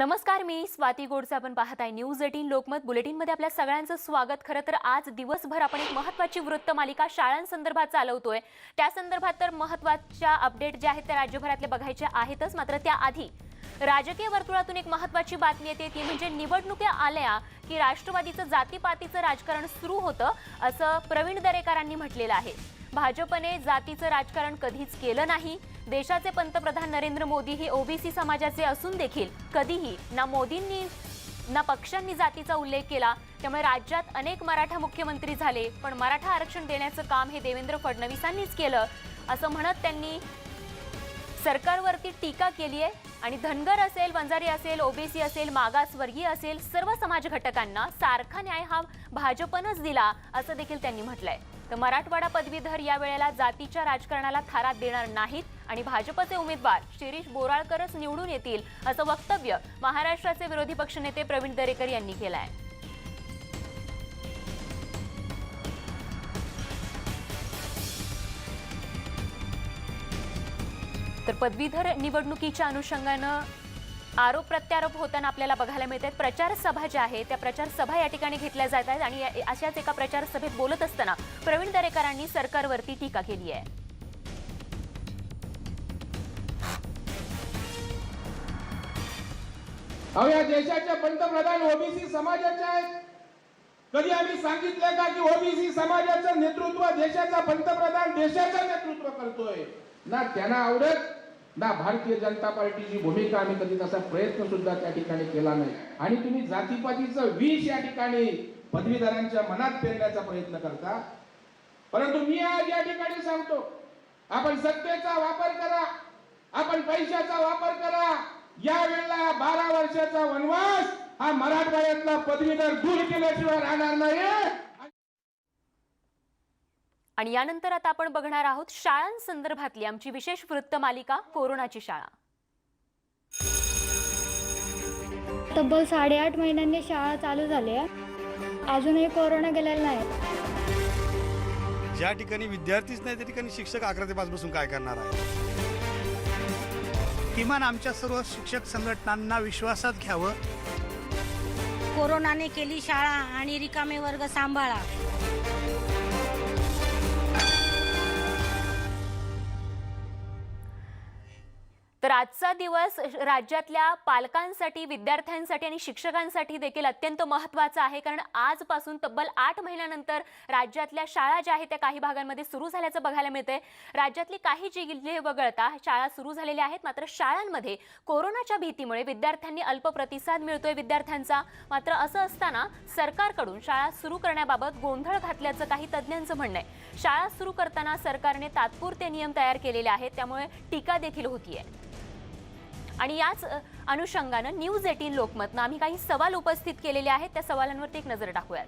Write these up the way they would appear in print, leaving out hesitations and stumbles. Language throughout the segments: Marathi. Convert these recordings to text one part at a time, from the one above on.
नमस्कार, मी स्वाती गोडसे. आपण पाहत आहे न्यूज 18 लोकमत बुलेटिनमध्ये आपल्या सगळ्यांचं स्वागत. खरं तर आज दिवसभर आपण एक महत्त्वाची वृत्तमालिका शाळांसंदर्भात चालवतोय. त्या संदर्भात तर महत्त्वाच्या अपडेट जे आहेत त्या राज्यभरातले बघायचे आहेतच. मात्र त्याआधी राजकीय वर्तुळातून एक महत्त्वाची बातमी येते, ती म्हणजे निवडणुका आल्या की राष्ट्रवादीचं जातीपातीचं राजकारण सुरू होतं, असं प्रवीण दरेकरांनी म्हटलेलं आहे. भाजपने जातीचं राजकारण कधीच केलं नाही. देशाचे पंतप्रधान नरेंद्र मोदी हे ओबीसी समाजाचे असून देखील कधीही ना मोदींनी ना पक्षांनी जातीचा उल्लेख केला. त्यामुळे राज्यात अनेक मराठा मुख्यमंत्री झाले, पण मराठा आरक्षण देण्याचं काम हे देवेंद्र फडणवीसांनीच केलं, असं म्हणत त्यांनी सरकारवरती टीका केली आहे. आणि धनगर असेल, वंजारी असेल, ओबीसी असेल, मागासवर्गीय असेल, सर्व समाज घटकांना सारखा न्याय हा भाजपनंच दिला, असं देखील त्यांनी म्हटलंय. तर मराठवाडा पदवीधर या वेळेला जातीच्या राजकारणाला थारा देणार नाहीत आणि भाजपचे उमेदवार शिरीष बोराळकरच निवडून येतील, असं वक्तव्य महाराष्ट्राचे विरोधी पक्षनेते प्रवीण दरेकर यांनी केलं आहे. तर पदवीधर निवडणुकीच्या अनुषंगानं आरोप प्रत्यारोप होताना आपल्याला बघायला मिळतात. प्रचार सभा ज्या आहेत त्या प्रचार सभा या ठिकाणी घेतल्या जात आहेत आणि अशाच एका प्रचार सभेत बोलत असताना प्रवीण दरेकरांनी सरकारवरती टीका केली आहे. या देशाच्या पंतप्रधान ओबीसी समाजाचे आहेत. कधी आम्ही सांगितलं का की ओबीसी समाजाचं नेतृत्व देशाचा पंतप्रधान देशाचं नेतृत्व करतोय? ना त्यांना आवडत, ना भारतीय जनता पार्टीची भूमिका आम्ही कधी तसा प्रयत्न सुद्धा त्या ठिकाणी केला नाही. आणि तुम्ही जातीपातीचं विष या ठिकाणी पदवीधरांच्या मनात पेरण्याचा प्रयत्न करता. परंतु मी आज या ठिकाणी सांगतो, आपण सत्तेचा वापर करा, आपण पैशाचा वापर करा. या वेळेला 12 वर्षाचा वनवास हा मराठवाड्यातला पदवीधर दूर केल्याशिवाय राहणार नाही. आणि यानंतर आता आपण बघणार आहोत शाळांसंदर्भातली आमची विशेष वृत्तमालिका कोरोनाची शाळा. तब्बल 8.5 महिन्यांनी शाळा चालू झाली आहे. अजूनही कोरोना गेलेला नाही. ज्या ठिकाणी विद्यार्थीच नाही त्या ठिकाणी शिक्षक 11 ते 5 बसून काय करणार आहे? किमान आमच्या सर्व शिक्षक संघटनांना विश्वासात घ्यावं. कोरोनाने केली शाळा आणि रिकामे वर्ग सांभाळा. तर आजचा दिवस राज्यातल्या पालकांसाठी, विद्यार्थ्यांसाठी आणि शिक्षकांसाठी देखील अत्यंत महत्त्वाचा आहे. कारण आजपासून तब्बल 8 महिन्यानंतर राज्यातल्या शाळा ज्या आहेत त्या काही भागांमध्ये सुरू झाल्याचं बघायला मिळतंय. राज्यातली काही जिल्हे वगळता शाळा सुरू झालेल्या आहेत. मात्र शाळांमध्ये कोरोनाच्या भीतीमुळे विद्यार्थ्यांनी अल्प प्रतिसाद मिळतोय विद्यार्थ्यांचा. मात्र असं असताना सरकारकडून शाळा सुरू करण्याबाबत गोंधळ घातल्याचं काही तज्ज्ञांचं म्हणणं आहे. शाळा सुरू करताना सरकारने तात्पुरते नियम तयार केलेले आहेत, त्यामुळे टीका देखील होतीये. आणि याच अनुषंगानं न्यूज 18 लोकमतनं आम्ही काही सवाल उपस्थित केलेले आहेत. त्या सवालांवरती एक नजर टाकूयात.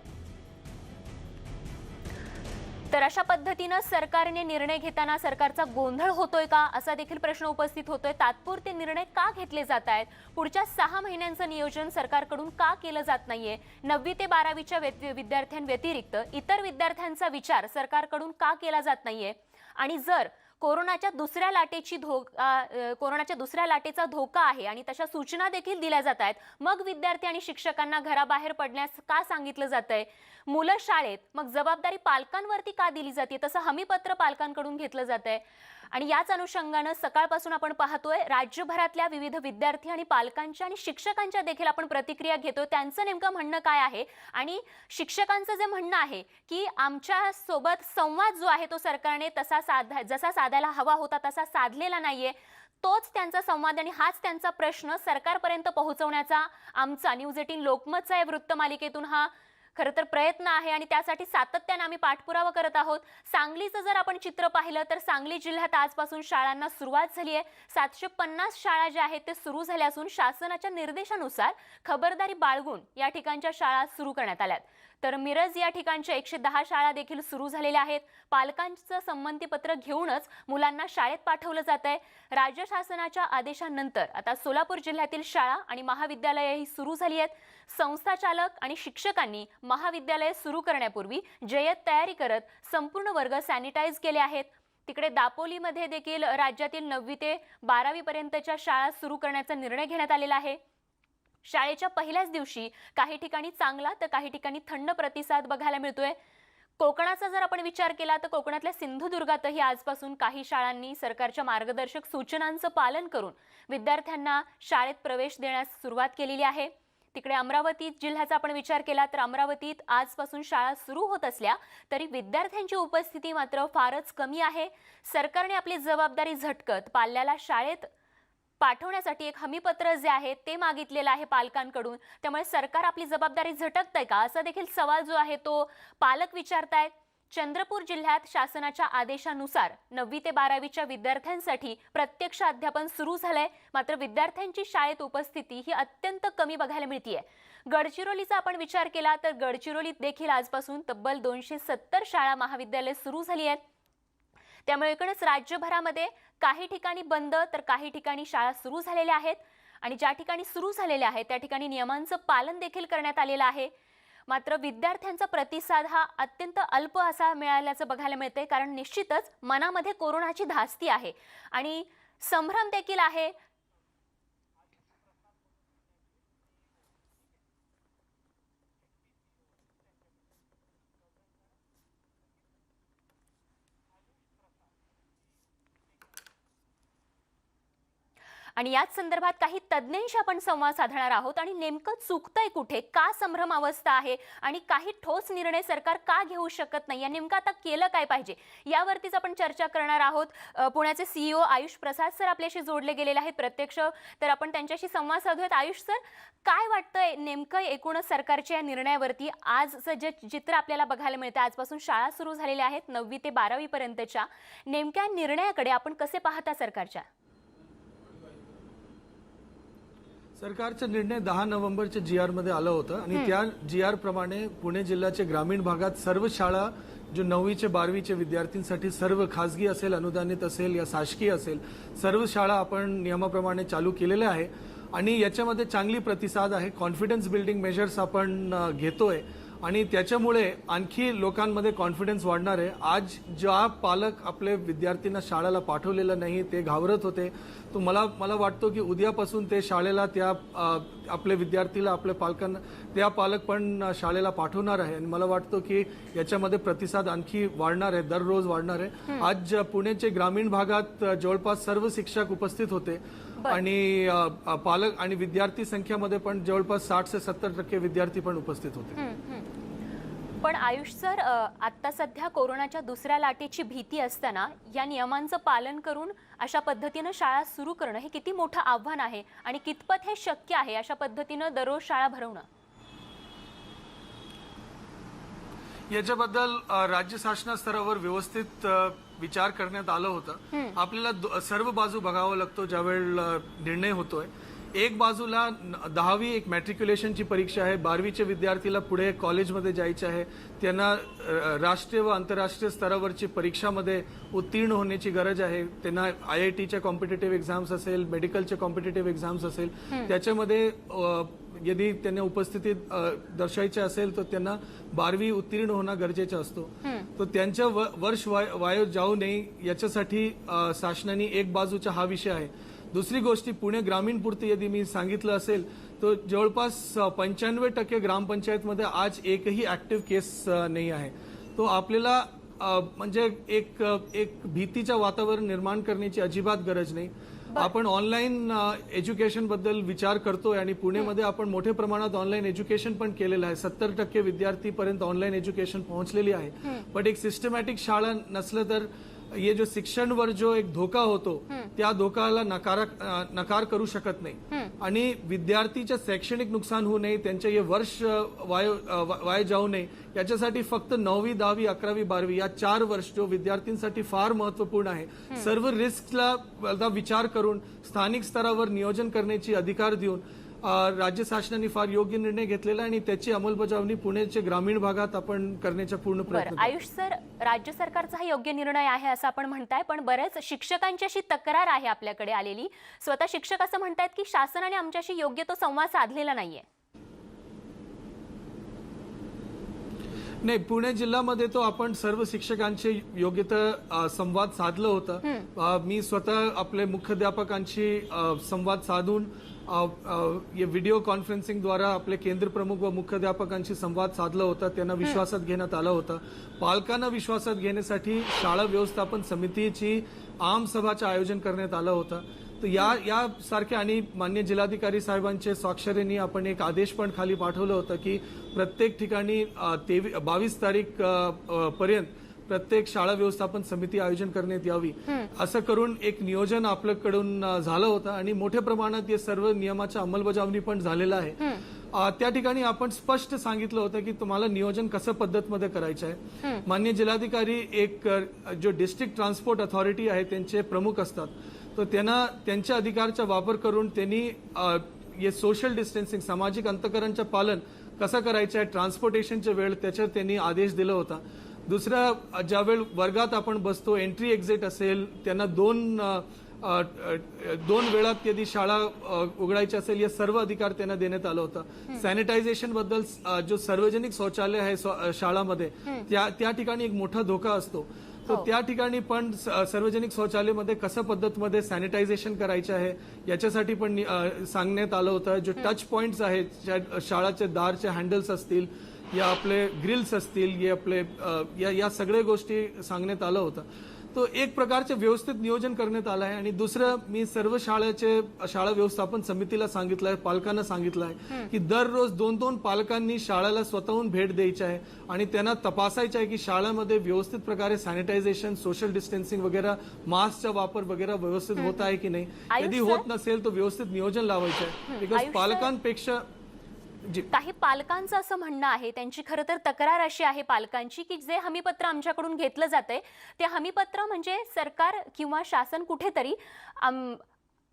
तर अशा पद्धतीनं सरकारने निर्णय घेताना सरकारचा गोंधळ होतोय का, असा देखील प्रश्न उपस्थित होतोय. तात्पुरते निर्णय का घेतले जात आहेत? पुढच्या 6 महिन्यांचं नियोजन सरकारकडून का केलं जात नाहीये? 9वी ते 12वीच्या विद्यार्थ्यांव्यतिरिक्त इतर विद्यार्थ्यांचा विचार सरकारकडून का केला जात नाहीये? आणि जर कोरोनाच्या दुसऱ्या लाटेचा धोका आहे आणि तशा सूचना देखील दिल्या जात आहेत, मग विद्यार्थी आणि शिक्षकांना घराबाहेर पडण्यास का सांगितलं जातंय? मुलं शाळेत, मग जबाबदारी पालकांवरती का दिली जाते? तसं हमीपत्र पालकांकडून घेतलं जातंय. आणि याच अनुषंगानं सकाळपासून आपण पाहतोय राज्यभरातल्या विविध विद्यार्थी आणि पालकांच्या आणि शिक्षकांच्या देखील आपण प्रतिक्रिया घेतोय. त्यांचं नेमकं म्हणणं काय आहे आणि शिक्षकांचं जे म्हणणं आहे की आमच्या सोबत संवाद जो आहे तो सरकारने जसा साधायला हवा होता तसा साधलेला नाहीये, तोच त्यांचा संवाद आणि हाच त्यांचा प्रश्न सरकारपर्यंत पोहोचवण्याचा आमचा न्यूज 18 लोकमतचा या वृत्तमालिकेतून हा खरं तर प्रयत्न आहे आणि त्यासाठी सातत्याने आम्ही पाठपुरावा करत आहोत. सांगलीचं जर आपण चित्र पाहिलं तर सांगली जिल्ह्यात आजपासून शाळांना सुरुवात झाली आहे. 750 शाळा ज्या आहेत ते सुरू झाल्या असून शासनाच्या निर्देशानुसार खबरदारी बाळगून या ठिकाणच्या शाळा सुरू करण्यात आल्यात. तर मिरज या ठिकाणच्या 110 शाळा देखील सुरू झालेल्या आहेत. पालकांचं संमतीपत्र घेऊनच मुलांना शाळेत पाठवलं जात आहे. राज्य शासनाच्या आदेशानंतर आता सोलापूर जिल्ह्यातील शाळा आणि महाविद्यालयेही सुरू झाली आहेत. संस्थाचालक आणि शिक्षकांनी महाविद्यालय सुरू करण्यापूर्वी जय्यत तयारी करत संपूर्ण वर्ग सॅनिटाइज केले आहेत. तिकडे दापोलीमध्ये देखील राज्यातील 9वी ते 12वी पर्यंतच्या शाळा सुरू करण्याचा निर्णय घेण्यात आलेला आहे. शाळेच्या पहिल्याच दिवशी काही ठिकाणी चांगला तर काही ठिकाणी थंड प्रतिसाद बघायला मिळतोय. कोकणाचा जर आपण विचार केला तर कोकणातल्या सिंधुदुर्गातही आजपासून काही शाळांनी सरकारच्या मार्गदर्शक सूचनांचं पालन करून विद्यार्थ्यांना शाळेत प्रवेश देण्यास सुरुवात केलेली आहे. तिकडे अमरावती जिल्ह्याचा आपण विचार केला तर अमरावतीत आजपासून शाळा सुरू होत असल्या तरी विद्यार्थ्यांची उपस्थिती मात्र फारच कमी आहे. सरकारने आपली जबाबदारी झटकत पाल्याला शाळेत पाठवण्यासाठी एक हमीपत्र जे आहे ते मागितलेलं आहे पालकांकडून. त्यामुळे सरकार आपली जबाबदारी झटकतंय का असा देखील सवाल जो आहे तो पालक विचारतायत. चंद्रपूर जिल्ह्यात शासनाच्या आदेशानुसार 9वी ते 12वीच्या विद्यार्थ्यांसाठी प्रत्यक्ष अध्यापन सुरू झालंय. मात्र विद्यार्थ्यांची शाळेत उपस्थिती ही अत्यंत कमी बघायला मिळतीये. गडचिरोलीचा आपण विचार केला तर गडचिरोलीत देखील आजपासून तब्बल 270 शाळा महाविद्यालय सुरू झाली आहेत. त्यामुळे एकूणच राज्यभरामध्ये काही ठिकाणी बंद तर काही ठिकाणी शाळा सुरू झालेल्या आहेत आणि ज्या ठिकाणी सुरू झालेल्या आहेत त्या ठिकाणी नियमांचं पालन देखील करण्यात आलेलं आहे. मात्र विद्यार्थ्यांचा प्रतिसाद हा अत्यंत अल्प असा मिळाल्याचं बघायला मिळतंय. कारण निश्चितच मनामध्ये कोरोनाची धास्ती आहे आणि संभ्रम देखील आहे. आणि याच संदर्भात काही तज्ज्ञांशी आपण संवाद साधणार आहोत आणि नेमकं चुकतंय कुठे, का संभ्रम अवस्था आहे आणि काही ठोस निर्णय सरकार का घेऊ शकत नाही, या नेमकं आता केलं काय पाहिजे यावरतीच आपण चर्चा करणार आहोत. पुण्याचे CEO आयुष प्रसाद सर आपल्याशी जोडले गेलेले आहेत प्रत्यक्ष, तर आपण त्यांच्याशी संवाद साधूयात. आयुष सर, काय वाटतंय नेमकं एकूणच सरकारच्या या निर्णयावरती? आजचं जे चित्र आपल्याला बघायला मिळतं, आजपासून शाळा सुरू झालेल्या आहेत 9वी ते 12वी पर्यंतच्या, नेमक्या निर्णयाकडे आपण कसे पाहता सरकारच्या? सरकारचा निर्णय 10 नोव्हेंबरच्या GR मध्ये आलं होतं आणि त्या GR प्रमाणे पुणे जिल्ह्याच्या ग्रामीण भागात सर्व शाळा जो 9वीचे 12वीचे विद्यार्थ्यांसाठी सर्व खासगी असेल, अनुदानित असेल या शासकीय असेल, सर्व शाळा आपण नियमाप्रमाणे चालू केलेल्या आहे आणि याच्यामध्ये चांगली प्रतिसाद आहे. कॉन्फिडन्स बिल्डिंग मेजर्स आपण घेतोय आणि त्याच्यामुळे आणखी लोकांमध्ये कॉन्फिडन्स वाढणार आहे. आज ज्या पालक आपले विद्यार्थ्यांना शाळेला पाठवलेलं नाही ते घाबरत होते, तो मला वाटतो की उद्यापासून ते शाळेला त्या आपले विद्यार्थीला आपल्या पालकांना त्या पालक पण शाळेला पाठवणार आहे आणि मला वाटतं की याच्यामध्ये प्रतिसाद आणखी वाढणार आहे, दररोज वाढणार आहे. आज पुण्याचे ग्रामीण भागात जवळपास सर्व शिक्षक उपस्थित होते आणि पालक आणि विद्यार्थी संख्येमध्ये पण जवळपास 60 से 70% विद्यार्थी पण उपस्थित होते. पण आयुष सर, आता सध्या कोरोनाच्या दुसऱ्या लाटेची भीती असताना या नियमांचं पालन करून अशा पद्धतीनं शाळा सुरू करणं हे किती मोठं आव्हान आहे आणि कितपत हे शक्य आहे अशा पद्धतीनं दररोज शाळा भरवणं? याच्याबद्दल राज्य शासना स्तरावर व्यवस्थित विचार करण्यात आलं होतं. आपल्याला सर्व बाजू बघावं लागतो ज्यावेळेला निर्णय होतोय. एक बाजूला 10वी एक मॅट्रिक्युलेशनची परीक्षा आहे, 12वीच्या विद्यार्थीला पुढे कॉलेजमध्ये जायचे आहे, त्यांना राष्ट्रीय व आंतरराष्ट्रीय स्तरावरची परीक्षामध्ये उत्तीर्ण होण्याची गरज आहे. त्यांना IITच्या कॉम्पिटिटिव्ह एक्झाम्स असेल, मेडिकलचे कॉम्पिटिटिव्ह एक्झाम्स असेल, त्याच्यामध्ये यदि त्यांना उपस्थिती दर्शायची असेल तर त्यांना 12वी उत्तीर्ण होणं गरजेचं असतो. तर त्यांच्या वर्ष वाया जाऊ नये याच्यासाठी शासनाने एक बाजूचा हा विषय आहे. दुसरी गोष्टी पुणे ग्रामीण पुरती यदि मी सांगितलं असेल तर जवळपास 95% ग्रामपंचायतमध्ये आज एकही ऍक्टिव्ह केस नाही आहे. तो आपल्याला म्हणजे एक भीतीचं वातावरण निर्माण करण्याची अजिबात गरज नाही. आपण ऑनलाईन एज्युकेशन बद्दल विचार करतोय आणि पुणेमध्ये आपण मोठ्या प्रमाणात ऑनलाईन एज्युकेशन पण केलेलं आहे. 70% विद्यार्थीपर्यंत ऑनलाईन एज्युकेशन पोहोचलेली आहे. पण एक सिस्टमॅटिक शाळा नसलं तर ये जो शिक्षणवर जो एक धोका होतो त्या धोकाला नकार करू शकत नाही आणि विद्यार्थीचं शैक्षणिक नुकसान होऊ नये, त्यांचे हे वर्ष वाया जाऊ नये याच्यासाठी फक्त 9वी 10वी 11वी 12वी या 4 वर्ष जो विद्यार्थ्यांसाठी फार महत्वपूर्ण आहे. सर्व रिस्कला विचार करून स्थानिक स्तरावर नियोजन करण्याची अधिकार देऊन राज्य शासनाने फार योग्य निर्णय घेतलेला आणि त्याची अंमलबजावणी पुण्याच्या ग्रामीण भागात आपण करण्याचा पूर्ण प्रयत्न. आयुष सर, राज्य सरकारचा हा योग्य निर्णय आहे असं आपण म्हणताय, पण बरेच शिक्षकांची तक्रार आहे आपल्याकडे आलेली. स्वतः शिक्षक असं म्हणतायत की शासनाने आमच्याशी योग्य तो संवाद साधलेला नाहीये. नाही, पुणे जिल्ह्यामध्ये तो आपण सर्व शिक्षकांचे योग्य संवाद साधलं होतं. मी स्वतः आपले मुख्याध्यापकांशी संवाद साधून ये व्हिडिओ कॉन्फरन्सिंगद्वारा आपले केंद्र प्रमुख व मुख्याध्यापकांशी संवाद साधला होता, त्यांना विश्वासात घेण्यात आलं होतं. पालकांना विश्वासात घेण्यासाठी शाळा व्यवस्थापन समितीची आम सभाचं आयोजन करण्यात आलं होतं. तर या सारख्या आणि मान्य जिल्हाधिकारी साहेबांचे स्वाक्षरीने आपण एक आदेश पण खाली पाठवलं होतं की प्रत्येक ठिकाणी 22 तारीख पर्यंत प्रत्येक शाळा व्यवस्थापन समिती आयोजन करण्यात यावी, असं करून एक नियोजन आपल्याकडून झालं होतं आणि मोठ्या प्रमाणात हे सर्व नियमाच्या अंमलबजावणी पण झालेलं आहे. त्या ठिकाणी आपण स्पष्ट सांगितलं होतं की तुम्हाला नियोजन कसं पद्धतमध्ये करायचं आहे. मान्य जिल्हाधिकारी एक जो डिस्ट्रिक्ट ट्रान्सपोर्ट अथॉरिटी आहे त्यांचे प्रमुख असतात, तर त्यांना त्यांच्या अधिकारचा वापर करून त्यांनी हे सोशल डिस्टन्सिंग सामाजिक अंतराचं पालन कसं करायचं आहे, ट्रान्सपोर्टेशनच्या वेळ त्याच्यावर त्यांनी आदेश दिला होता. दुसरा, ज्यावेळ वर्गात आपण बसतो, एंट्री एक्झिट असेल, त्यांना दोन वेळात यदि शाळा उघडायची असेल, या सर्व अधिकार त्यांना देण्यात आलं होतं. सॅनिटायझेशन बद्दल जो सार्वजनिक शौचालय आहे शाळामध्ये त्या ठिकाणी एक मोठा धोका असतो, तर त्या ठिकाणी पण सार्वजनिक शौचालयामध्ये कसं पद्धतमध्ये सॅनिटायझेशन करायचं आहे याच्यासाठी पण सांगण्यात आलं होतं. जो टच पॉइंट्स आहेत, शाळाचे दारचे हँडल्स असतील या आपले ग्रिल्स असतील, हे आपले या सगळ्या गोष्टी सांगण्यात आलं होतं. तो एक प्रकारचे व्यवस्थित नियोजन करण्यात आलं आहे. आणि दुसरं, मी सर्व शाळा व्यवस्थापन समितीला सांगितलं आहे, पालकांना सांगितलं आहे की दररोज 2-2 पालकांनी शाळेला स्वतःहून भेट द्यायची आहे आणि त्यांना तपासायचं आहे की शाळेमध्ये व्यवस्थित प्रकारे सॅनिटायझेशन, सोशल डिस्टन्सिंग वगैरे, मास्कचा वापर वगैरे व्यवस्थित होत आहे की नाही. यदि होत नसेल तर व्यवस्थित नियोजन लावायचं आहे. बिकॉज पालकांपेक्षा काही पालकांचं असं म्हणणं आहे, त्यांची खरं तर तक्रार अशी आहे पालकांची की जे हमीपत्र आमच्याकडून घेतलं जातंय ते हमीपत्र म्हणजे सरकार किंवा शासन कुठेतरी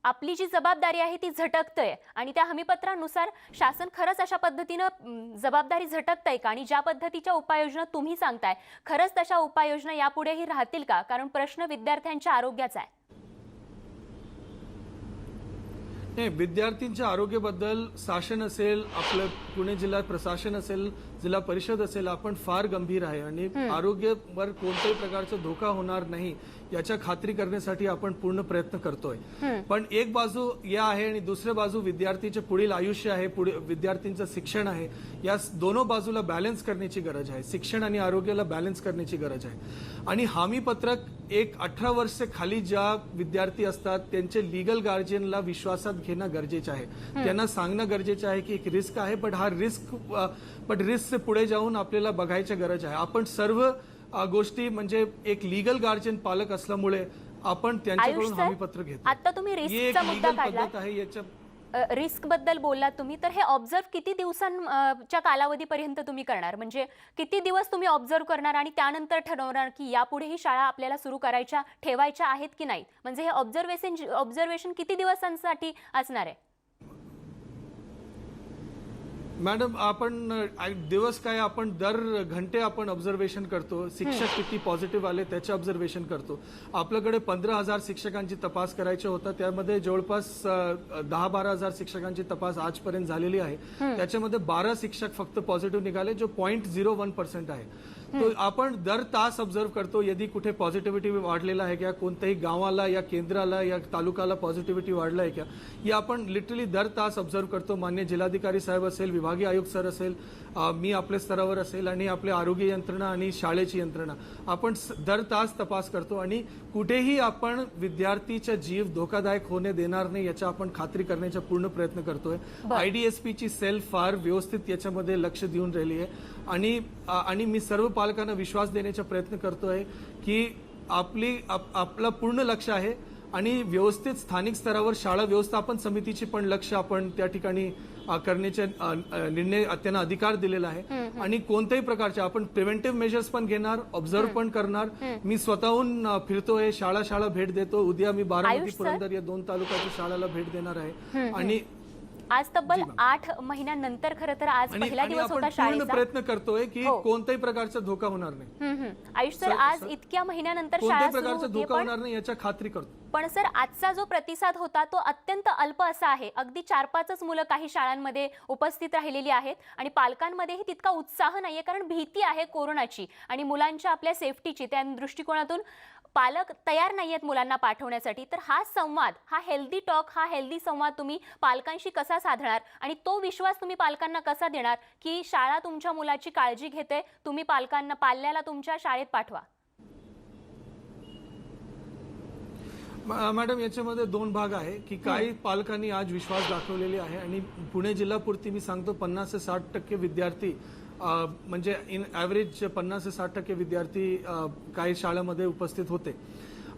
आपली जी जबाबदारी आहे ती झटकतंय आणि त्या हमीपत्रानुसार शासन खरंच अशा पद्धतीनं जबाबदारी झटकतंय का, आणि ज्या पद्धतीच्या उपाययोजना तुम्ही सांगताय खरंच तशा उपाययोजना यापुढेही राहतील का? कारण प्रश्न विद्यार्थ्यांच्या आरोग्याचा आहे. नाही, विद्यार्थ्यांच्या आरोग्याबद्दल शासन असेल, आपलं पुणे जिल्हा प्रशासन असेल, जिल्हा परिषद असेल, आपण फार गंभीर आहे आणि आरोग्यावर कोणत्याही प्रकारचा धोका होणार नाही याच्या खात्री करण्यासाठी आपण पूर्ण प्रयत्न करतोय. पण एक बाजू या आहे आणि दुसऱ्या बाजू विद्यार्थीचे पुढील आयुष्य आहे, विद्यार्थ्यांचं शिक्षण आहे. या दोनों बाजूला बॅलन्स करण्याची गरज आहे. शिक्षण आणि आरोग्याला बॅलन्स करण्याची गरज आहे. आणि हमी पत्रक एक 18 वर्ष खाली ज्या विद्यार्थी असतात त्यांचे लीगल गार्जियनला विश्वासात घेणं गरजेचं आहे. त्यांना सांगणं गरजेचं आहे की एक रिस्क आहे, पण रिस्कचे पुढे जाऊन आपल्याला बघायची गरज आहे. आपण सर्व गोष्टी म्हणजे एक लीगल गार्जियन पालक असल्यामुळे आपण त्यांच्याकडून हमीपत्र घेतो. आता तुम्ही रिस्कचा मुद्दा काढला, आहे याच्या रिस्क बद्दल बोललात तुम्ही, तर हे ऑब्झर्व किती दिवसांच्या कालावधीपर्यंत तुम्ही करणार? म्हणजे किती दिवस तुम्ही ऑब्झर्व करणार आणि त्यानंतर ठरवणार की यापुढेही शाळा आपल्याला सुरू करायच्या ठेवायच्या आहेत की नाही? म्हणजे हे ऑब्झर्वेशन किती दिवसांसाठी असणार आहे? मॅडम, आपण दिवस काय, आपण दर घंटे आपण ऑब्झर्वेशन करतो. शिक्षक किती पॉझिटिव्ह आले त्याचे ऑब्झर्वेशन करतो. आपल्याकडे 15,000 शिक्षकांची तपास करायचे होता, त्यामध्ये जवळपास 10-12 हजार शिक्षकांची तपास आजपर्यंत झालेली आहे. त्याच्यामध्ये 12 शिक्षक फक्त पॉझिटिव्ह निघाले, जो 0.01% आहे. तो आपण दर तास ऑब्झर्व करतो. यदि कुठे पॉझिटिव्हिटी वाढलेला आहे का, कोणत्याही गावाला या केंद्राला या तालुक्याला पॉझिटिव्हिटी वाढला आहे का, हे आपण लिटरली दर तास ऑब्झर्व करतो. मान्य जिल्हाधिकारी साहेब असेल, विभागीय आयुक्त सर असेल, मी आपल्या स्तरावर असेल आणि आपले आरोग्य यंत्रणा आणि शाळेची यंत्रणा आपण दर तास तपास करतो आणि कुठेही आपण विद्यार्थीचा जीव धोकादायक होणे देणार नाही याचा आपण खात्री करण्याचा पूर्ण प्रयत्न करतोय. IDSPची सेल फार व्यवस्थित याच्यामध्ये लक्ष देऊन राहिली आहे आणि मी सर्व पालकांना विश्वास देण्याचा प्रयत्न करतोय की आपलं पूर्ण लक्ष आहे आणि व्यवस्थित स्थानिक स्तरावर शाळा व्यवस्थापन समितीची पण लक्ष आपण त्या ठिकाणी करण्याचे निर्णय त्यांना अधिकार दिलेला आहे. आणि कोणत्याही प्रकारचे आपण प्रिव्हेंटिव्ह मेजर्स पण घेणार, ऑब्झर्व पण करणार. मी स्वतःहून फिरतोय, शाळा भेट देतो. उद्या मी बारामती, पुरंदर या 2 तालुक्याच्या शाळेला भेट देणार आहे. आणि आज तब्बल 8 महिन्यानंतर खरं तर आज पहिला दिवस होता शाळेचा. पूर्ण प्रयत्न करतोय की कोणत्याही प्रकारचा धोका होणार नाही. आयुष सर, आज इतक्या महिन्यानंतर कोणत्याही शाळा सुरू प्रकारचा होते, धोका पण होणार नाही याची खात्री करतो. पण सर आजचा जो प्रतिसाद होता तो अत्यंत अल्प असा आहे. अगदी 4-5च मुलं काही शाळांमध्ये उपस्थित राहिलेली आहेत आणि पालकांमध्येही तितका उत्साह नाहीये, कारण भीती आहे कोरोनाची आणि मुलांच्या आपल्या सेफ्टीची. त्या दृष्टिकोनातून पालक तयार नाहीयेत मुलांना पाठवण्यासाठी. तर हा संवाद, हा हेल्दी टॉक, हा हेल्दी संवाद तुम्ही पालकांशी कसा साधणार आणि तो विश्वास तुम्ही पालकांना कसा देणार की शाळा तुमच्या मुलाची काळजी घेते, तुम्ही पाल्याला तुमच्या शाळेत पाठवा? मॅडम, याच्यामध्ये 2 भाग आहे की काही पालकांनी आज विश्वास दाखवलेले आहे आणि पुणे जिल्हापुरती मी सांगतो 50 ते 60% विद्यार्थी म्हणजे इन ॲव्हरेज 50 ते 60% विद्यार्थी काही शाळेमध्ये उपस्थित होते.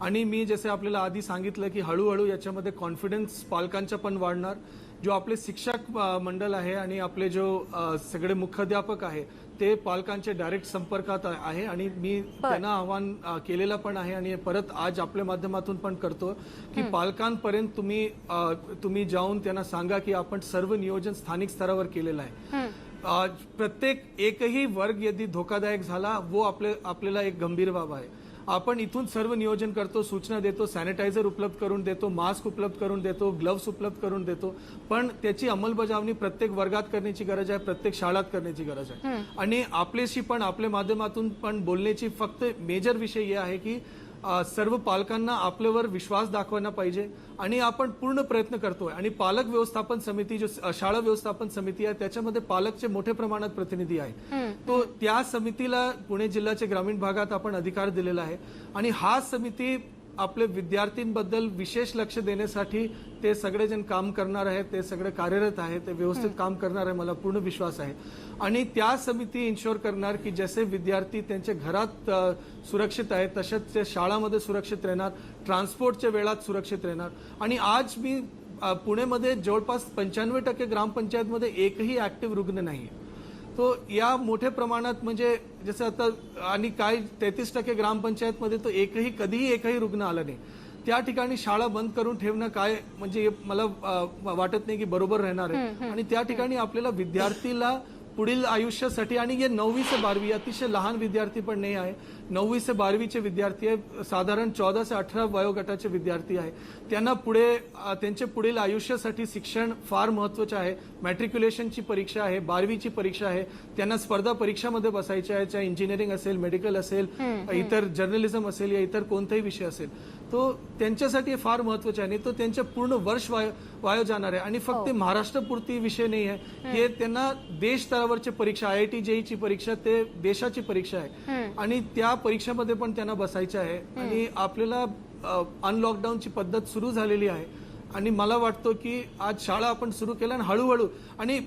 आणि मी जसे आपल्याला आधी सांगितलं की हळूहळू याच्यामध्ये कॉन्फिडन्स पालकांचा पण वाढणार. जो आपले शिक्षक मंडळ आहे आणि आपले जो सगळे मुख्याध्यापक आहे ते पालकांच्या डायरेक्ट संपर्कात आहे आणि मी त्यांना आवाहन केलेलं पण आहे आणि परत आज आपल्या माध्यमातून पण करतो की पालकांपर्यंत तुम्ही जाऊन त्यांना सांगा की आपण सर्व नियोजन स्थानिक स्तरावर केलेलं आहे. प्रत्येक एकही वर्ग यदि धोकादायक झाला वो आपल्याला एक गंभीर बाब आहे. आपण इथून सर्व नियोजन करतो, सूचना देतो, सॅनिटायझर उपलब्ध करून देतो, मास्क उपलब्ध करून देतो, ग्लव्स उपलब्ध करून देतो, पण त्याची अंमलबजावणी प्रत्येक वर्गात करण्याची गरज आहे, प्रत्येक शाळेत करण्याची गरज आहे. आणि आपल्याशी पण आपल्या माध्यमातून पण बोलण्याची फक्त मेजर विषय हे आहे की सर्व पालकांना आपल्यावर विश्वास दाखवायला पाहिजे आणि आपण पूर्ण प्रयत्न करतोय. आणि पालक व्यवस्थापन समिती, जो शाळा व्यवस्थापन समिती आहे, त्याच्यामध्ये पालकचे मोठ्या प्रमाणात प्रतिनिधी आहे. तो त्या समितीला पुणे जिल्ह्याच्या ग्रामीण भागात आपण अधिकार दिलेला आहे आणि हा समिती आपले विद्यार्थ्यांबद्दल विशेष लक्ष देण्यासाठी ते सगळेजण काम करणार आहेत, ते सगळे कार्यरत आहेत, ते व्यवस्थित काम करणार आहे, मला पूर्ण विश्वास आहे. आणि त्या समिती इन्शुअर करणार की जसे विद्यार्थी त्यांच्या घरात सुरक्षित आहेत तसेच ते शाळामध्ये सुरक्षित राहणार, ट्रान्सपोर्टच्या वेळात सुरक्षित राहणार. आणि आज मी पुणेमध्ये जवळपास 95% ग्रामपंचायतमध्ये एकही ऍक्टिव्ह रुग्ण नाही. तो या मोठ्या प्रमाणात म्हणजे जसं आता आणि काही 33% ग्रामपंचायतमध्ये तो कधीही एकही रुग्ण आला नाही. त्या ठिकाणी शाळा बंद करून ठेवणं काय म्हणजे मला वाटत नाही की बरोबर राहणार आहे. आणि त्या ठिकाणी आपल्याला विद्यार्थीला पुढील आयुष्यासाठी, आणि हे 9वी ते 12वी अतिशय लहान विद्यार्थी पण नाही आहे, 9वी ते 12वीचे विद्यार्थी आहे, साधारण 14 ते 18 वयोगटाचे विद्यार्थी आहे. त्यांना त्यांचे पुढील आयुष्यासाठी शिक्षण फार महत्त्वाचे आहे. मॅट्रिक्युलेशनची परीक्षा आहे, 12वीची परीक्षा आहे, त्यांना स्पर्धा परीक्षामध्ये बसायचे आहे, चाहे इंजिनिअरिंग असेल, मेडिकल असेल, इतर जर्नलिझम असेल या इतर कोणताही विषय असेल, तो त्यांच्यासाठी फार महत्त्वाचे आहे. आणि तो त्यांचे पूर्ण वर्ष वाया जाणार आहे. आणि फक्त महाराष्ट्रपुरती विषय नाही आहे, हे त्यांना देश स्तरावरची परीक्षा, IIT JEE परीक्षा, ते देशाची परीक्षा आहे आणि त्या परीक्षेमध्ये पण त्यांना बसायचं आहे. आणि आपल्याला अनलॉकडाऊनची पद्धत सुरू झालेली आहे आणि मला वाटतं की आज शाळा आपण सुरू केल्या आणि हळूहळू. आणि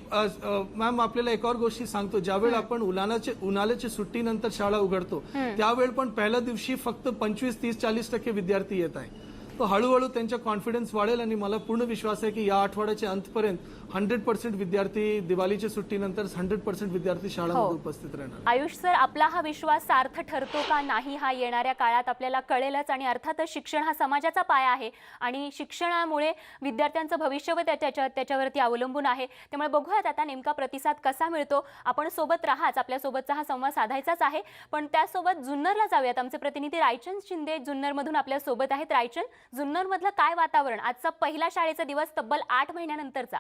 मॅम, आपल्याला एक और गोष्टी सांगतो, ज्यावेळी आपण उन्हाळ्याच्या सुट्टीनंतर शाळा उघडतो त्यावेळी पण पहिल्या दिवशी फक्त 25, 30, 40% विद्यार्थी येत आहे. तो हळूहळू त्यांचा कॉन्फिडन्स वाढेल आणि मला पूर्ण विश्वास आहे की या आठवड्याच्या अंतपर्यंत 100% विद्यार्थी, दिवाळीच्या सुट्टीनंतर 100% विद्यार्थी शाळांमध्ये उपस्थित राहणार. आयुष सर, आपला हा विश्वास सार्थ ठरतो का नाही हा येणाऱ्या काळात आपल्याला कळेलच. आणि अर्थातच शिक्षण हा समाजाचा पाया आहे आणि शिक्षणामुळे विद्यार्थ्यांचं भविष्य त्याच्यावरती अवलंबून आहे. त्यामुळे बघूयात आता नेमका प्रतिसाद कसा मिळतो. आपण सोबत राहाच, आपल्यासोबतचा हा संवाद साधायचाच आहे. पण त्यासोबत जुन्नरला जाऊयात. आमचे प्रतिनिधी रायचंद शिंदे जुन्नरमधून आपल्या सोबत आहेत. रायचंद, जुन्नरमधलं काय वातावरण आजचा पहिला शाळेचा दिवस तब्बल 8 महिन्यानंतरचा?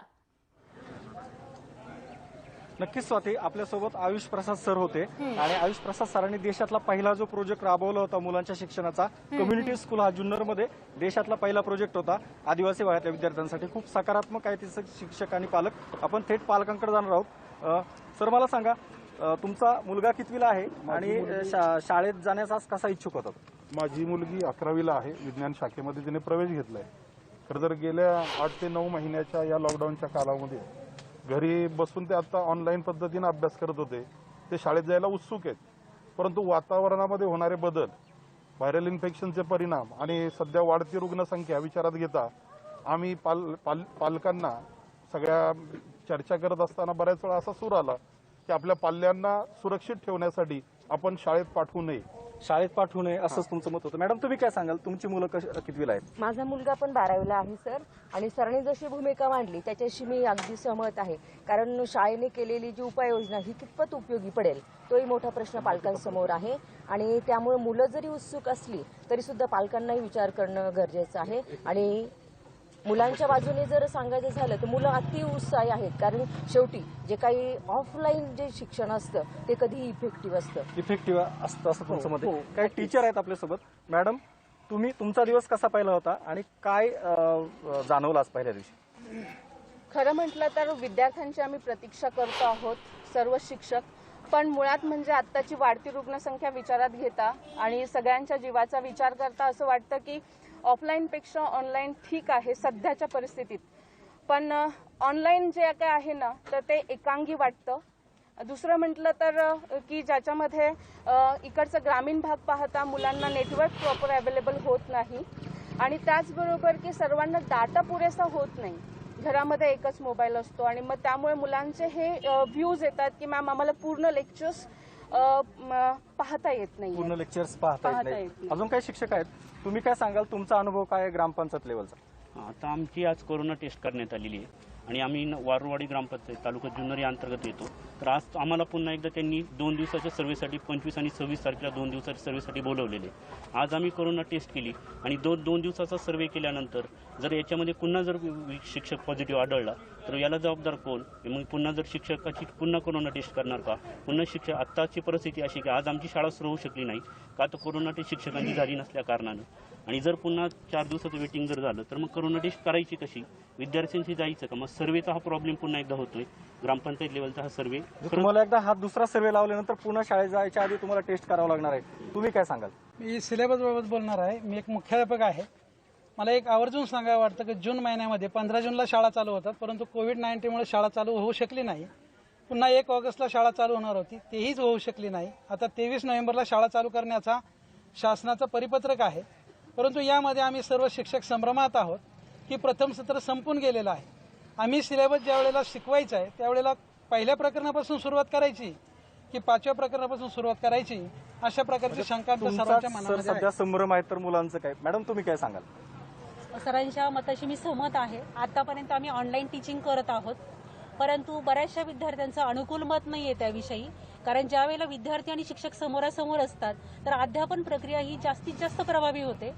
नक्कीच स्वाती, आपल्यासोबत आयुष प्रसाद सर होते आणि आयुष प्रसाद सरांनी देशातला पहिला जो प्रोजेक्ट राबवला होता मुलांच्या शिक्षणाचा, कम्युनिटी स्कूल, हा जुन्नरमध्ये देशातला पहिला प्रोजेक्ट होता आदिवासी भागातल्या विद्यार्थ्यांसाठी. खूप सकारात्मक आहे ते शिक्षक आणि पालक. आपण थेट पालकांकडे जाणार आहोत. सर, मला सांगा, तुमचा मुलगा कितवीला आहे आणि शाळेत जाण्याचा कसा इच्छुक होता? माझी मुलगी 11वीला आहे. विज्ञान शाखेमध्ये तिने प्रवेश घेतलाय. खरं तर गेल्या 8 ते 9 महिन्याच्या या लॉकडाऊनच्या कालामध्ये घरी बसून ते आता ऑनलाईन पद्धतीने अभ्यास करत होते. ते शाळेत जायला उत्सुक आहेत, परंतु वातावरणामध्ये होणारे बदल, व्हायरल इन्फेक्शनचे परिणाम आणि सध्या वाढती रुग्णसंख्या विचारात घेता आम्ही पालकांना सगळ्या चर्चा करत असताना बऱ्याच वेळा असा सूर आला की आपल्या पाल्यांना सुरक्षित ठेवण्यासाठी आपण शाळेत पाठवू नये. शाळेत पाठवू नये असंच तुमचं मत होतं. मॅडम तुम्ही काय सांगाल, तुमची मुलं कितवीला आहेत? माझा मुलगा पण 12वीला आहे सर, आणि सरांनी जशी भूमिका मांडली त्याच्याशी मी अगदी सहमत आहे. कारण शाळेने केलेली जी उपाययोजना ही कितपत उपयोगी पडेल तोही मोठा प्रश्न पालकांसमोर आहे. आणि त्यामुळे मुलं जरी उत्सुक असली तरी सुद्धा पालकांनाही विचार करणं गरजेचं आहे. आणि मुलांच्या बाजूने जर सांगायचं झालं तर मुलं अति उत्साही आहेत, कारण शेवटी जे काही ऑफलाईन जे शिक्षण असतं ते कधीही इफेक्टिव्ह असतं असं तुमचं मत आहे. हो, काही टीचर आहेत आपल्यासोबत. मॅडम तुमचा दिवस कसा पहिला होता आणि काय जाणवलं आज पहिल्या दिवशी? खरं म्हटलं तर विद्यार्थ्यांची आम्ही प्रतीक्षा करतो आहोत सर्व शिक्षक, पण मुळात म्हणजे आत्ताची वाढती रुग्णसंख्या विचारात घेता आणि सगळ्यांच्या जीवाचा विचार करता असं वाटतं की ऑफलाईनपेक्षा ऑनलाईन ठीक आहे सध्याच्या परिस्थितीत. पण ऑनलाईन जे काय आहे ना तर ते एकांगी वाटतं. दुसरं म्हटलं तर की ज्याच्यामध्ये इकडचा ग्रामीण भाग पाहता मुलांना नेटवर्क प्रॉपर अवेलेबल होत नाही, आणि त्याचबरोबर की सर्वांना डाटा पुरेसा होत नाही. घरामध्ये एकच मोबाईल असतो आणि मग त्यामुळे मुलांचे हे व्ह्यूज येतात की मॅम आम्हाला पूर्ण लेक्चर्स पाहता येत नाही. पूर्ण लेक्चर्स पाहता येत नाही. अजून काही शिक्षक आहेत, तुम्ही काय सांगाल, तुमचा अनुभव काय आहे ग्रामपंचायत लेवलचा? आता आमची आज कोरोना टेस्ट करण्यात आलेली आहे आणि आम्ही वारुवाडी ग्रामपंचायत तालुका जुन्नर या अंतर्गत येतो. तर आज आम्हाला पुन्हा एकदा त्यांनी 2 दिवसाच्या सर्व्हेसाठी 25 आणि 26 तारखेला 2 दिवसाच्या सर्व्हेसाठी बोलवलेले. आज आम्ही कोरोना टेस्ट केली आणि 2 दिवसाचा सर्व्हे केल्यानंतर जर याच्यामध्ये पुन्हा जर शिक्षक पॉझिटिव्ह आढळला तर याला जबाबदार कोण? मग पुन्हा जर शिक्षकाची पुन्हा कोरोना टेस्ट करणार का? पुन्हा शिक्षक आत्ताची परिस्थिती अशी की आज आमची शाळा सुरू होऊ शकली नाही का तर कोरोना टेस्ट शिक्षकांची झाली नसल्या कारणानं. आणि जर पुन्हा 4 दिवसाचं वेटिंग जर झालं तर मग कोरोना टेस्ट करायची कशी? विद्यार्थ्यांशी जायचं का? मग सर्वेचा हा प्रॉब्लेम पुन्हा एकदा होतोय. ग्रामपंचायत लेवलचा हा सर्वे तुम्हाला एकदा हा दुसरा सर्वे लावल्यानंतर पुन्हा शाळेत जायच्या आधी तुम्हाला टेस्ट करावं लागणार आहे. तुम्ही काय सांगाल? मी सिलेबस बाबत बोलणार आहे. मी एक मुख्याध्यापक आहे. मला एक आवर्जून सांगायला वाटतं की जून महिन्यामध्ये 15 जूनला शाळा चालू होतात, परंतु कोविड-19मुळे शाळा चालू होऊ शकली नाही. पुन्हा 1 ऑगस्टला शाळा चालू होणार होती, तेहीच होऊ शकली नाही. आता 23 नोव्हेंबरला शाळा चालू करण्याचा शासनाचं परिपत्रक आहे, परंतु यामध्ये आम्ही सर्व शिक्षक संभ्रमात आहोत की प्रथम सत्र संपून गेलेलं आहे. आम्ही सिलेबस ज्या वेळेला शिकवायचा आहे त्यावेळेला पहिल्या प्रकरणापासून सुरुवात करायची की 5व्या प्रकरणापासून सुरुवात करायची, अशा प्रकारची शंका सर्वांच्या मनामध्ये सध्या संभ्रम आहेत. तर मुलांचं काय? मॅडम तुम्ही काय सांगाल? सरांच्या मताशी मी सहमत आहे. आतापर्यंत आम्ही ऑनलाईन टीचिंग करत आहोत, परंतु बऱ्याचशा विद्यार्थ्यांचं अनुकूल मत नाही आहे त्याविषयी. कारण ज्या वेळेला विद्यार्थी आणि शिक्षक समोरासमोर असतात तर अध्यापन प्रक्रिया ही जास्तीत जास्त प्रभावी होते,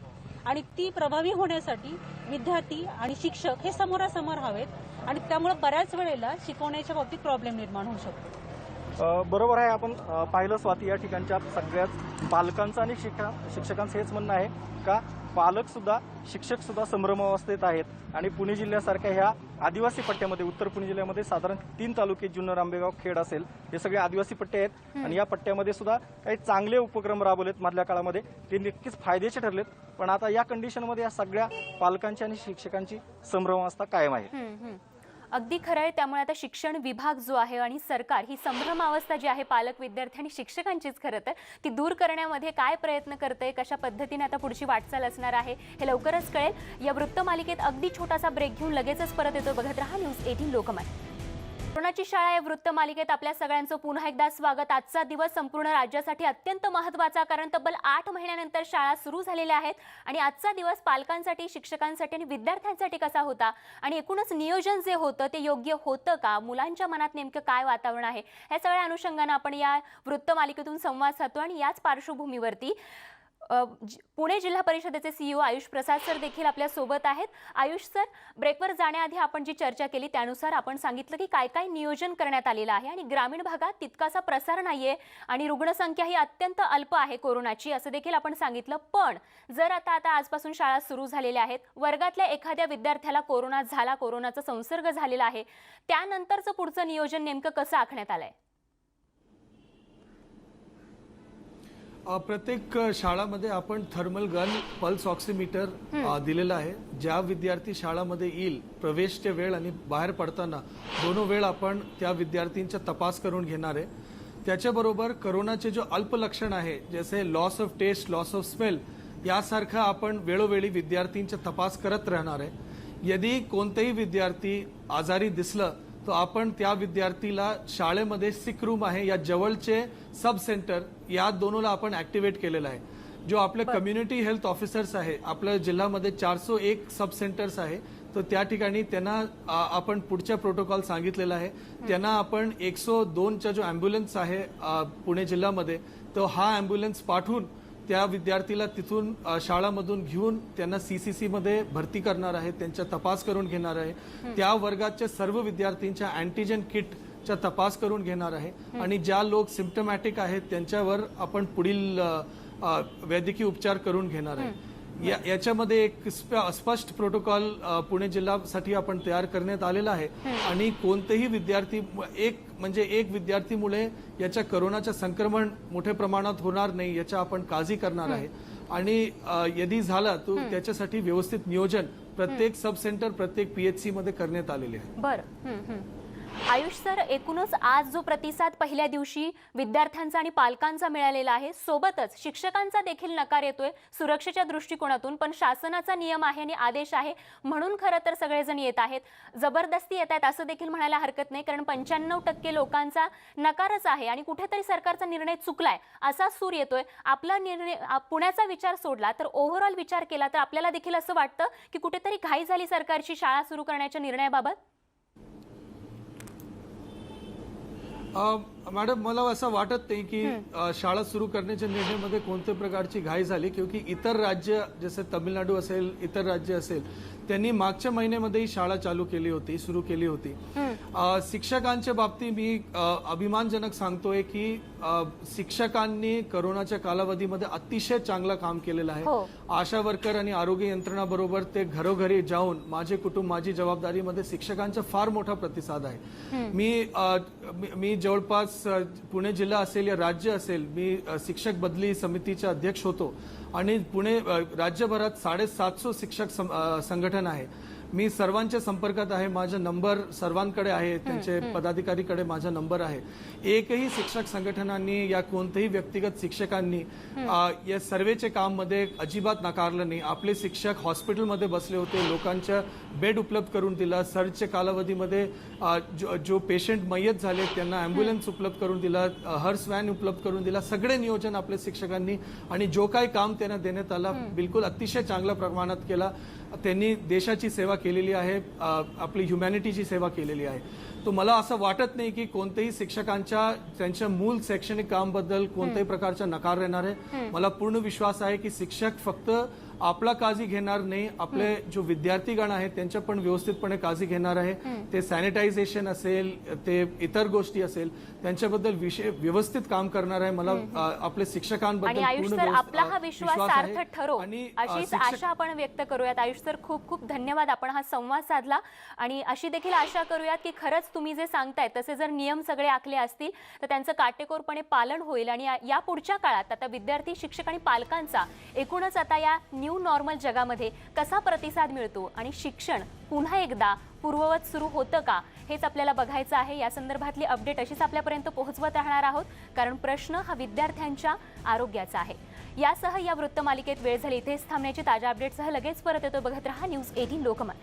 आणि ती प्रभावी होण्यासाठी विद्यार्थी आणि शिक्षक हे समोरासमोर हवेत, आणि त्यामुळे बऱ्याच वेळेला शिकवण्याच्या बाबतीत प्रॉब्लेम निर्माण होऊ शकतो. बरोबर आहे. आपण पाहिलं स्वाती, या ठिकाणच्या सगळ्याच पालकांचं आणि शिक्षकांचं हेच म्हणणं आहे का पालक सुद्धा शिक्षक सुद्धा संभ्रमावस्थेत आहेत. आणि पुणे जिल्ह्यासारख्या ह्या आदिवासी पट्ट्यामध्ये, उत्तर पुणे जिल्ह्यामध्ये साधारण 3 तालुके, जुन्नर, आंबेगाव, खेड असेल, हे सगळे आदिवासी पट्टे आहेत. आणि या पट्ट्यामध्ये सुद्धा काही चांगले उपक्रम राबवलेत मधल्या काळामध्ये, ते नक्कीच फायद्याचे ठरलेत. पण आता या कंडिशनमध्ये या सगळ्या पालकांची आणि शिक्षकांची संभ्रमावस्था कायम आहे. अगदी खरं आहे. त्यामुळे आता शिक्षण विभाग जो आहे आणि सरकार ही संभ्रमावस्था जी आहे पालक, विद्यार्थी आणि शिक्षकांचीच खरं तर ती दूर करण्यामध्ये काय प्रयत्न करते, कशा पद्धतीने आता पुढची वाटचाल असणार आहे हे लवकरच कळेल. या वृत्तमालिकेत अगदी छोटासा ब्रेक घेऊन लगेचच परत येतो. बघत रहा न्यूज 18 लोकमत. कोरोनाची शाळा या वृत्तमालिकेत आपल्या सगळ्यांचं पुन्हा एकदा स्वागत. आजचा दिवस संपूर्ण राज्यासाठी अत्यंत महत्त्वाचा, कारण तब्बल 8 महिन्यानंतर शाळा सुरू झालेल्या आहेत. आणि आजचा दिवस पालकांसाठी, शिक्षकांसाठी आणि विद्यार्थ्यांसाठी कसा होता, आणि एकूणच नियोजन जे होतं ते योग्य होतं का, मुलांच्या मनात नेमकं काय वातावरण आहे, ह्या सगळ्या अनुषंगानं आपण या वृत्तमालिकेतून संवाद साधतो. आणि याच पार्श्वभूमीवरती पुणे जिल्हा परिषदेचे CEO आयुष प्रसाद सर देखील आपल्या सोबत आहेत. आयुष सर, ब्रेकवर जाण्याआधी आपण जी चर्चा केली त्यानुसार आपण सांगितलं की काय काय नियोजन करण्यात आलेलं आहे, आणि ग्रामीण भागात तितकासा प्रसार नाहीये आणि रुग्णसंख्या ही अत्यंत अल्प आहे कोरोनाची, असं देखील आपण सांगितलं. पण जर आता आजपासून शाळा सुरू झालेल्या आहेत, वर्गातल्या एखाद्या विद्यार्थ्याला कोरोना झाला, कोरोनाचा संसर्ग झालेला आहे, त्यानंतरचं पुढचं नियोजन नेमकं कसं आखण्यात आलंय? प्रत्येक शाळामध्ये आपण थर्मल गन, पल्स ऑक्सिमीटर दिलेला आहे. ज्या विद्यार्थी शाळामध्ये येईल, प्रवेशच्या वेळ आणि बाहेर पडताना दोन्ही वेळ आपण त्या विद्यार्थ्यांचा तपास करून घेणार आहे. त्याच्याबरोबर कोरोनाचे जो अल्प लक्षण आहे, जसे loss of taste, loss of smell, यासारखं आपण वेळोवेळी विद्यार्थ्यांचा तपास करत राहणार आहे. यदि कोणतेही विद्यार्थी आजारी दिसलं तो आपण त्या विद्यार्थीला शाळेमध्ये सिक रूम आहे या जवळचे सब सेंटर या दोनोला आपण ऍक्टिव्हेट केलेलं आहे. जो आपले कम्युनिटी हेल्थ ऑफिसर्स आहे आपल्या जिल्ह्यामध्ये 401 सब सेंटर्स आहे. तर त्या ठिकाणी त्यांना आपण पुढच्या प्रोटोकॉल सांगितलेला आहे. त्यांना आपण 102चा जो ॲम्ब्युलन्स आहे पुणे जिल्ह्यामध्ये तो हा ॲम्ब्युलन्स पाठवून त्या विद्यार्थीला तिथून शाळामधून घेऊन त्यांना CCC मध्ये भरती करणार आहे. त्यांचा तपास करून घेणार आहे. त्या वर्गाच्या सर्व विद्यार्थ्यांच्या अँटीजेन किटचा तपास करून घेणार आहे. आणि ज्या लोक सिम्प्टमॅटिक आहेत त्यांच्यावर आपण पुढील वैद्यकीय उपचार करून घेणार आहे. याच्यामध्ये एक स्पष्ट प्रोटोकॉल पुणे जिल्ह्यासाठी आपण तयार करण्यात आलेला आहे. आणि कोणतेही विद्यार्थी एक विद्यार्थीमुळे याच्या कोरोनाचं संक्रमण मोठ्या प्रमाणात होणार नाही याच्या आपण काळजी करणार आहे. आणि यदि झाला तर त्याच्यासाठी व्यवस्थित नियोजन प्रत्येक सब सेंटर प्रत्येक PHC मध्ये करण्यात आलेले आहे. बरं. आयुष सर, एकूणच आज जो प्रतिसाद पहिल्या दिवशी विद्यार्थ्यांचा आणि पालकांचा मिळालेला आहे, सोबतच शिक्षकांचा देखील नकार येतोय सुरक्षेच्या दृष्टिकोनातून, पण शासनाचा नियम आहे आणि आदेश आहे म्हणून खरं तर सगळेजण येत आहेत. जबरदस्ती येत आहेत असं देखील म्हणायला हरकत नाही, कारण 95% लोकांचा नकारच आहे आणि कुठेतरी सरकारचा निर्णय चुकलाय असा सूर येतोय. आपला निर्णय पुण्याचा विचार सोडला तर ओव्हरऑल विचार केला तर आपल्याला देखील असं वाटतं की कुठेतरी घाई झाली सरकारची शाळा सुरू करण्याच्या निर्णयाबाबत. मॅडम, मला असं वाटत नाही की शाळा सुरू करण्याच्या निर्णयामध्ये कोणत्या प्रकारची घाई झाली, क्योंकि इतर राज्य जसे तामिळनाडू असेल इतर राज्य असेल त्यांनी मागच्या महिन्यामध्ये शाळा सुरू केली होती. शिक्षकांच्या बाबतीत मी अभिमानजनक सांगतोय की शिक्षकांनी कोरोनाच्या कालावधीमध्ये अतिशय चांगलं काम केलेलं आहे. आशा वर्कर आणि आरोग्य यंत्रणेबरोबर ते घरोघरी जाऊन माझे कुटुंब माझी जबाबदारीमध्ये शिक्षकांचा फार मोठा प्रतिसाद आहे. मी जवळपास पुणे जिल्हा असेल या राज्य असेल मी शिक्षक बदली समितीचा अध्यक्ष होतो आणि पुणे राज्यभरात 750 शिक्षक संघटन आहे. मी सर्वांच्या संपर्कात आहे. माझा नंबर सर्वांकडे आहे, त्यांचे पदाधिकारीकडे माझा नंबर आहे. एकही शिक्षक संघटनांनी या कोणत्याही व्यक्तिगत शिक्षकांनी या सर्वेचे काम मध्ये अजिबात नाकारलं नाही. आपले शिक्षक हॉस्पिटलमध्ये बसले होते, लोकांच्या बेड उपलब्ध करून दिला. सर्चच्या कालावधीमध्ये जो पेशंट मयत झाले त्यांना ॲम्ब्युलन्स उपलब्ध करून दिला, हर्स व्हॅन उपलब्ध करून दिला. सगळे नियोजन आपल्या शिक्षकांनी आणि जो काही काम त्यांना देण्यात आलं बिलकुल अतिशय चांगल्या प्रमाणात केला. त्यांनी देशाची सेवा केलेली आहे, आपली ह्युमॅनिटीची सेवा केलेली आहे. तो मला असं वाटत नाही की कोणत्याही शिक्षकांच्या त्यांच्या मूळ शैक्षणिक कामाबद्दल कोणत्याही प्रकारचा नकार येणार आहे. मला पूर्ण विश्वास आहे की शिक्षक फक्त आपला काळजी घेणार नाही, आपले जो विद्यार्थीगण आहेत त्यांच्या पण व्यवस्थितपणे काळजी घेणार आहे. ते सॅनिटायझेशन असेल ते इतर गोष्टी असेल त्यांच्याबद्दल व्यवस्थित काम करणार आहे. मला आपल्या शिक्षकांबद्दल आयुष सर, आपला हा विश्वास सार्थ ठरो अशीच आशा आपण व्यक्त करूयात. आयुष सर, खूप खूप धन्यवाद. आपण हा संवाद साधला आणि अशी देखील आशा करूयात की खरंच तुम्ही जे सांगताय तसे जर नियम सगळे आखले असतील तर त्यांचं काटेकोरपणे पालन होईल आणि या पुढच्या काळात आता विद्यार्थी शिक्षक आणि पालकांचा एकूणच आता या न्यू नॉर्मल जगामध्ये कसा प्रतिसाद मिळतो आणि शिक्षण पुन्हा एकदा पूर्ववत सुरू होतं का हेच आपल्याला बघायचं आहे. या संदर्भातली अपडेट अशीच आपल्यापर्यंत पोहोचवत राहणार आहोत, कारण प्रश्न हा विद्यार्थ्यांच्या आरोग्याचा आहे. यासह या वृत्तमालिकेत वेळ झाली इथेच थांबण्याची. ताज्या अपडेटसह लगेच परत येतो. बघत रहा न्यूज 18 लोकमत.